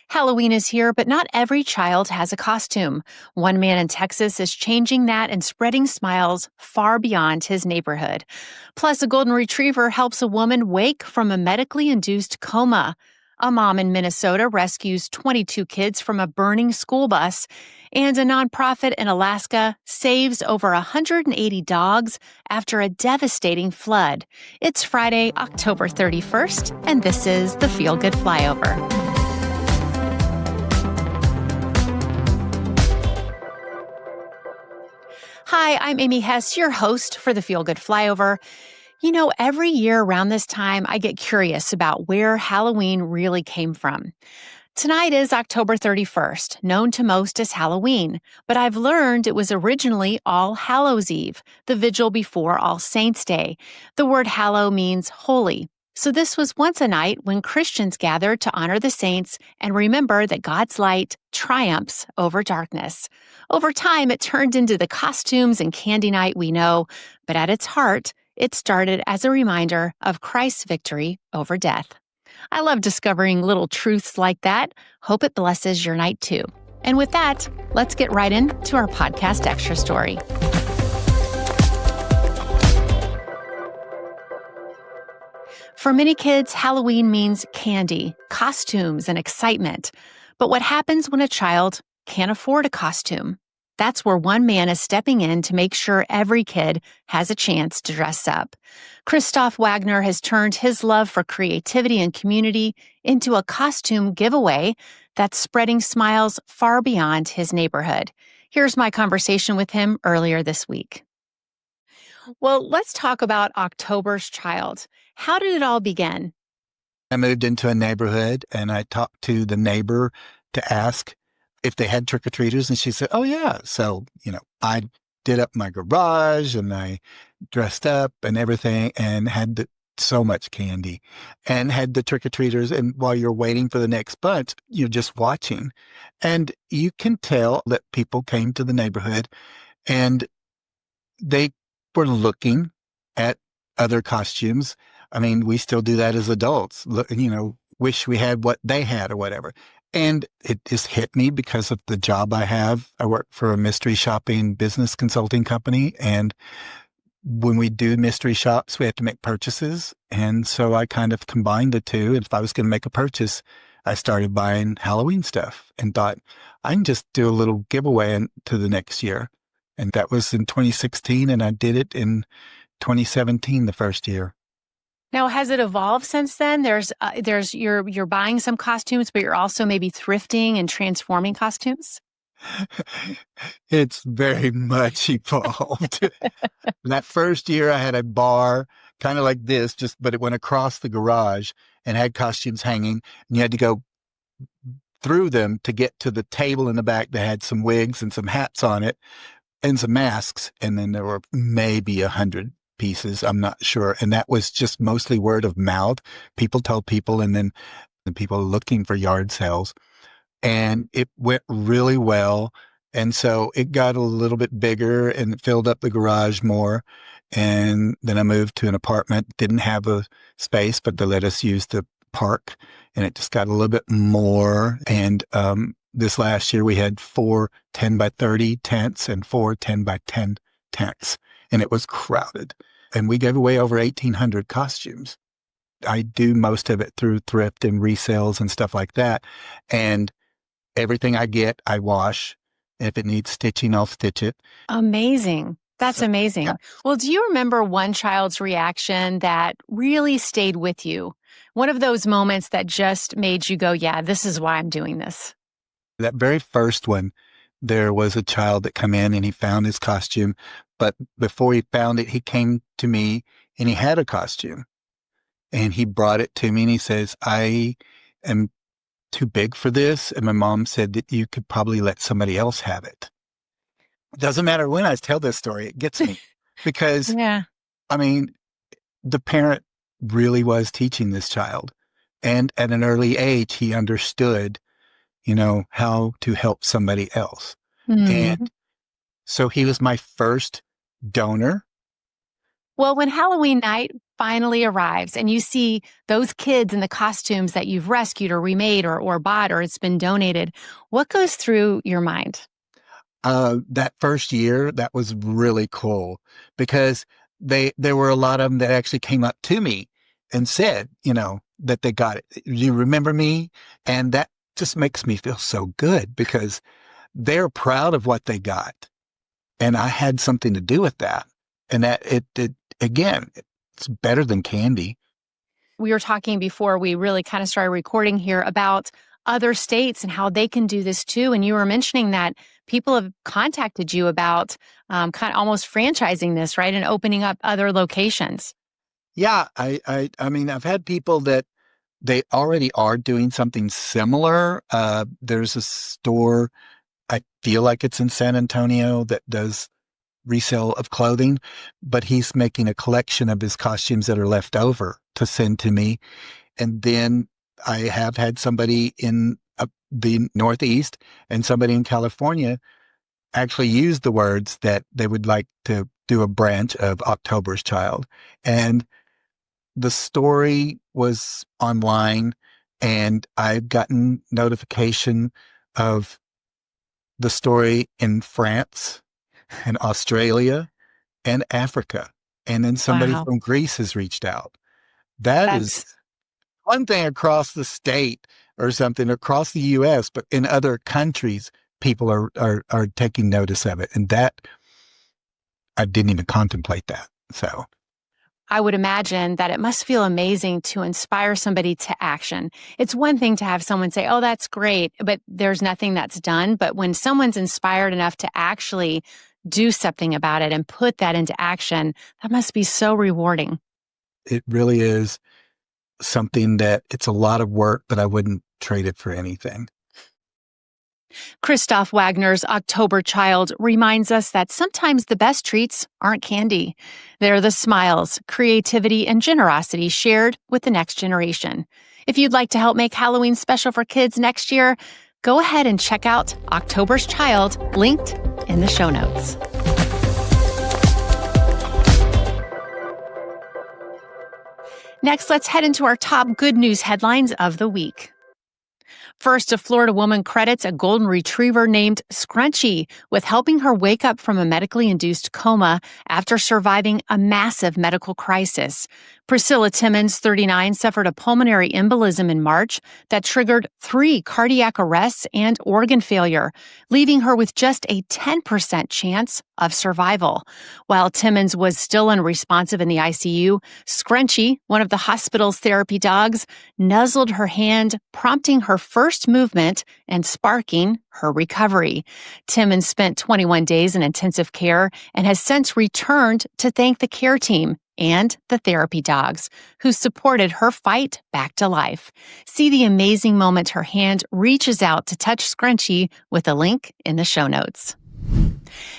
Halloween is here, but not every child has a costume. One man in Texas is changing that and spreading smiles far beyond his neighborhood. Plus, a golden retriever helps a woman wake from a medically induced coma. A mom in Minnesota rescues 22 kids from a burning school bus. And a nonprofit in Alaska saves over 180 dogs after a devastating flood. It's Friday, October 31st, and this is the Feel Good Flyover. Hi, I'm Amy Hess, your host for the Feel Good Flyover. You know, every year around this time, I get curious about where Halloween really came from. Tonight is October 31st, known to most as Halloween, but I've learned it was originally All Hallows Eve, the vigil before All Saints' Day. The word hallow means holy. So this was once a night when Christians gathered to honor the saints and remember that God's light triumphs over darkness. Over time, it turned into the costumes and candy night we know, but at its heart, it started as a reminder of Christ's victory over death. I love discovering little truths like that. Hope it blesses your night too. And with that, let's get right into our podcast extra story. For many kids, Halloween means candy, costumes, and excitement. But what happens when a child can't afford a costume? That's where one man is stepping in to make sure every kid has a chance to dress up. Christoph Wagner has turned his love for creativity and community into a costume giveaway that's spreading smiles far beyond his neighborhood. Here's my conversation with him earlier this week. Well, let's talk about October's Child. How did it all begin? I moved into a neighborhood and I talked to the neighbor to ask if they had trick-or-treaters, and she said, oh yeah. So, I did up my garage and I dressed up and everything and had so much candy and had the trick-or-treaters. And while you're waiting for the next bunch, you're just watching. And you can tell that people came to the neighborhood and they were looking at other costumes. I mean, we still do that as adults, wish we had what they had or whatever. And it just hit me because of the job I have. I work for a mystery shopping business consulting company. And when we do mystery shops, we have to make purchases. And so I kind of combined the two. And if I was going to make a purchase, I started buying Halloween stuff and thought, I can just do a little giveaway to the next year. And that was in 2016. And I did it in 2017, the first year. Now, has it evolved since then? You're buying some costumes, but you're also maybe thrifting and transforming costumes? It's very much evolved. That first year I had a bar kind of like this, but it went across the garage and had costumes hanging, and you had to go through them to get to the table in the back that had some wigs and some hats on it and some masks. And then there were maybe 100 pieces. I'm not sure. And that was just mostly word of mouth. People told people, and then the people looking for yard sales. And it went really well. And so it got a little bit bigger and it filled up the garage more. And then I moved to an apartment, didn't have a space, but they let us use the park, and it just got a little bit more. And this last year we had 4 10 by 30 tents and 4 10 by 10 tents. And it was crowded. And we gave away over 1,800 costumes. I do most of it through thrift and resales and stuff like that. And everything I get, I wash. If it needs stitching, I'll stitch it. Amazing. That's amazing. Yeah. Well, do you remember one child's reaction that really stayed with you? One of those moments that just made you go, yeah, this is why I'm doing this. That very first one, there was a child that came in and he found his costume. But before he found it, he came to me and he had a costume. And he brought it to me and he says, I am too big for this. And my mom said that you could probably let somebody else have it. It doesn't matter when I tell this story, it gets me. Because, Yeah. I mean, the parent really was teaching this child. And at an early age, he understood, how to help somebody else. Mm-hmm. And so he was my first donor. Well, when Halloween night finally arrives and you see those kids in the costumes that you've rescued or remade or bought or it's been donated, what goes through your mind? That first year, that was really cool because there were a lot of them that actually came up to me and said, that they got it. Do you remember me? And that just makes me feel so good because they're proud of what they got. And I had something to do with that. And that again, it's better than candy. We were talking before we really kind of started recording here about other states and how they can do this too. And you were mentioning that people have contacted you about kind of almost franchising this, right? And opening up other locations. Yeah. I mean, I've had people that they already are doing something similar. There's a store, I feel like it's in San Antonio, that does resale of clothing, but he's making a collection of his costumes that are left over to send to me. And then I have had somebody in the Northeast and somebody in California actually use the words that they would like to do a branch of October's Child. And the story was online, and I've gotten notification of the story in France and Australia and Africa. And then somebody Wow. from Greece has reached out. That is That's one thing across the state or something across the US, but in other countries, people are taking notice of it. And that I didn't even contemplate that. So I would imagine that it must feel amazing to inspire somebody to action. It's one thing to have someone say, oh, that's great, but there's nothing that's done. But when someone's inspired enough to actually do something about it and put that into action, that must be so rewarding. it really is something that it's a lot of work, but I wouldn't trade it for anything. Christoph Wagner's October Child reminds us that sometimes the best treats aren't candy. They're the smiles, creativity, and generosity shared with the next generation. If you'd like to help make Halloween special for kids next year, go ahead and check out October's Child, linked in the show notes. Next, let's head into our top good news headlines of the week. First, a Florida woman credits a golden retriever named Scrunchy with helping her wake up from a medically induced coma after surviving a massive medical crisis. Priscilla Timmons, 39, suffered a pulmonary embolism in March that triggered 3 cardiac arrests and organ failure, leaving her with just a 10% chance of survival. While Timmons was still unresponsive in the ICU, Scrunchy, one of the hospital's therapy dogs, nuzzled her hand, prompting her first movement and sparking her recovery. Timmons spent 21 days in intensive care and has since returned to thank the care team and the therapy dogs who supported her fight back to life. See the amazing moment her hand reaches out to touch Scrunchy with a link in the show notes.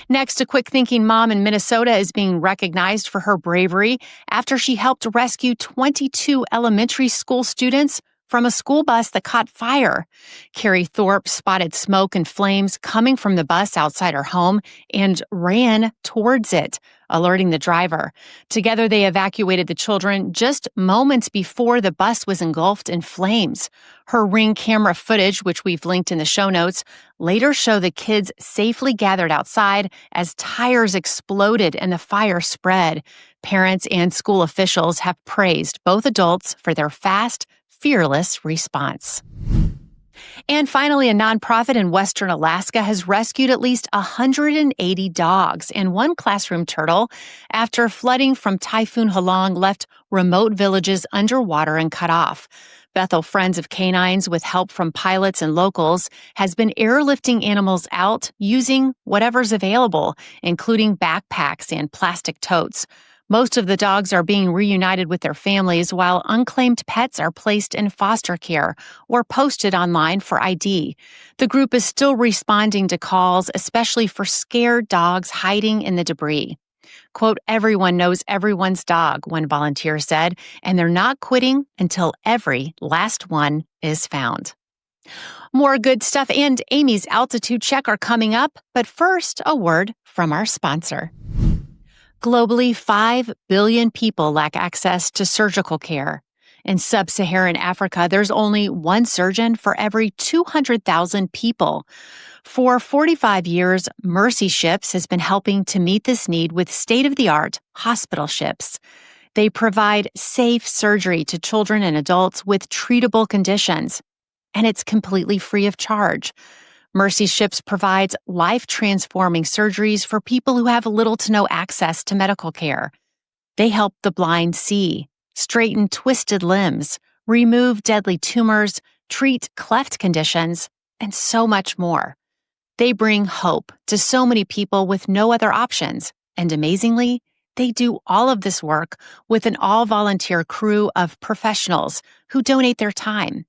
Next, a quick thinking mom in Minnesota is being recognized for her bravery after she helped rescue 22 elementary school students from a school bus that caught fire. Carrie Thorpe spotted smoke and flames coming from the bus outside her home and ran towards it, alerting the driver. Together, they evacuated the children just moments before the bus was engulfed in flames. Her Ring camera footage, which we've linked in the show notes, later show the kids safely gathered outside as tires exploded and the fire spread. Parents and school officials have praised both adults for their fast, fearless response. And finally, a nonprofit in Western Alaska has rescued at least 180 dogs and 1 classroom turtle after flooding from Typhoon Halong left remote villages underwater and cut off. Bethel Friends of Canines, with help from pilots and locals, has been airlifting animals out using whatever's available, including backpacks and plastic totes. Most of the dogs are being reunited with their families, while unclaimed pets are placed in foster care or posted online for ID. The group is still responding to calls, especially for scared dogs hiding in the debris. Quote, everyone knows everyone's dog, one volunteer said, and they're not quitting until every last one is found. More good stuff and Amy's altitude check are coming up, but first, a word from our sponsor. Globally, 5 billion people lack access to surgical care. In sub-Saharan Africa, there's only one surgeon for every 200,000 people. For 45 years, Mercy Ships has been helping to meet this need with state-of-the-art hospital ships. They provide safe surgery to children and adults with treatable conditions, and it's completely free of charge. Mercy Ships provides life-transforming surgeries for people who have little to no access to medical care. They help the blind see, straighten twisted limbs, remove deadly tumors, treat cleft conditions, and so much more. They bring hope to so many people with no other options, and amazingly, they do all of this work with an all-volunteer crew of professionals who donate their time.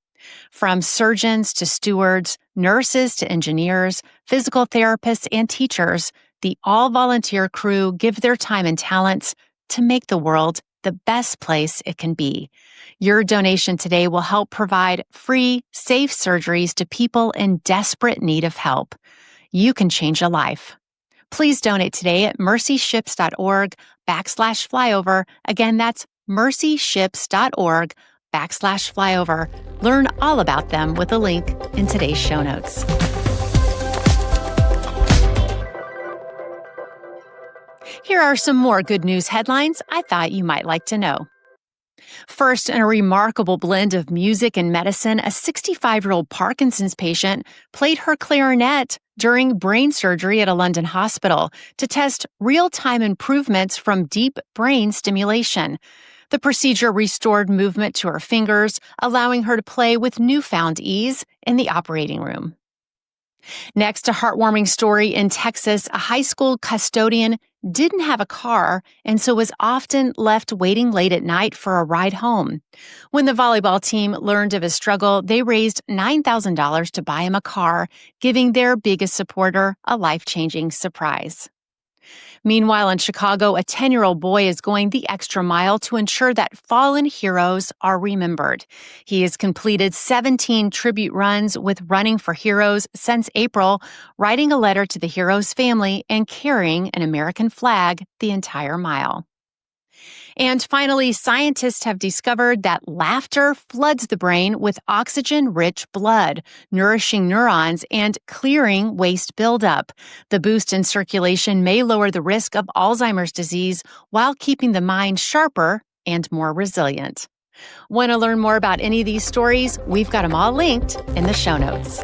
From surgeons to stewards, nurses to engineers, physical therapists and teachers, the all-volunteer crew give their time and talents to make the world the best place it can be. Your donation today will help provide free, safe surgeries to people in desperate need of help. You can change a life. Please donate today at mercyships.org/flyover. Again, that's mercyships.org/flyover. Learn all about them with a link in today's show notes. Here are some more good news headlines I thought you might like to know. First, in a remarkable blend of music and medicine, a 65-year-old Parkinson's patient played her clarinet during brain surgery at a London hospital to test real-time improvements from deep brain stimulation. The procedure restored movement to her fingers, allowing her to play with newfound ease in the operating room. Next, a heartwarming story in Texas. A high school custodian didn't have a car and so was often left waiting late at night for a ride home. When the volleyball team learned of his struggle, they raised $9,000 to buy him a car, giving their biggest supporter a life-changing surprise. Meanwhile, in Chicago, a 10-year-old boy is going the extra mile to ensure that fallen heroes are remembered. He has completed 17 tribute runs with Running for Heroes since April, writing a letter to the hero's family and carrying an American flag the entire mile. And finally, scientists have discovered that laughter floods the brain with oxygen-rich blood, nourishing neurons and clearing waste buildup. The boost in circulation may lower the risk of Alzheimer's disease while keeping the mind sharper and more resilient. Want to learn more about any of these stories? We've got them all linked in the show notes.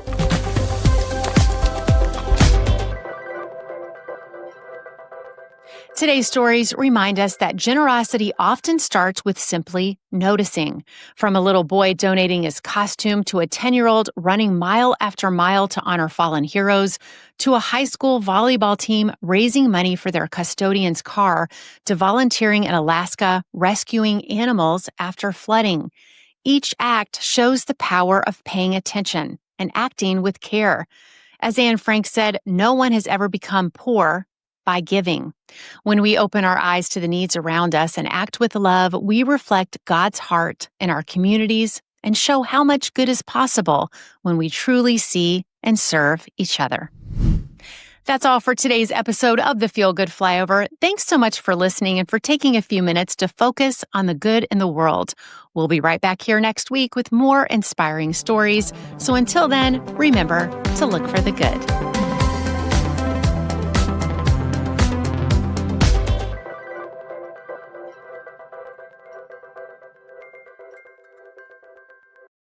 Today's stories remind us that generosity often starts with simply noticing. From a little boy donating his costume to a 10-year-old running mile after mile to honor fallen heroes, to a high school volleyball team raising money for their custodian's car, to volunteering in Alaska rescuing animals after flooding. Each act shows the power of paying attention and acting with care. As Anne Frank said, no one has ever become poor by giving. When we open our eyes to the needs around us and act with love, we reflect God's heart in our communities and show how much good is possible when we truly see and serve each other. That's all for today's episode of the Feel Good Flyover. Thanks so much for listening and for taking a few minutes to focus on the good in the world. We'll be right back here next week with more inspiring stories. So until then, remember to look for the good.